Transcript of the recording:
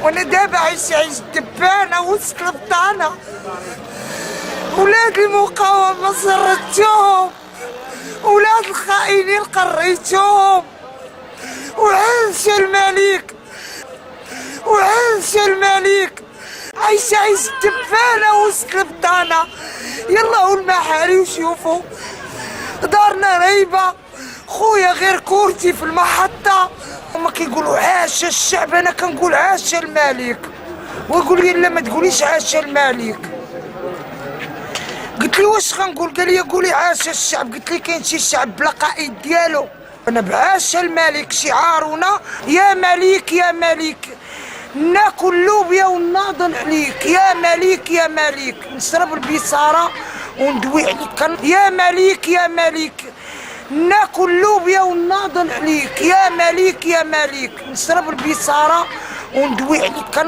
وانا دابا عايش دبانه وسط البطانه. ولاد المقاومه سرتهم، ولاد الخائنين قريتهم. وعاش الملك، وعاش الملك. عايش دبانه وسط البطانه. يلا والمحاري وشوفوا دارنا ريبه. خويا غير كورتي في المحطه. هما كيقولوا عاش الشعب، انا كنقول عاش الملك. ويقول لي لا ما تقوليش عاش الملك. قلت له واش غنقول؟ قال لي قولي عاش الشعب. قلت لي كاين شي شعب بلا قائد ديالو. انا بعاش الملك شعارنا يا ملك يا ملك. ناكل لوبيا ونناضل عليك يا ملك يا ملك. نشرب البصاره وندوي عليك يا ملك يا ملك. ناكل لوبيا ونناضل عليك يا ملك يا ملك. نشرب البصاره وندوي عليك.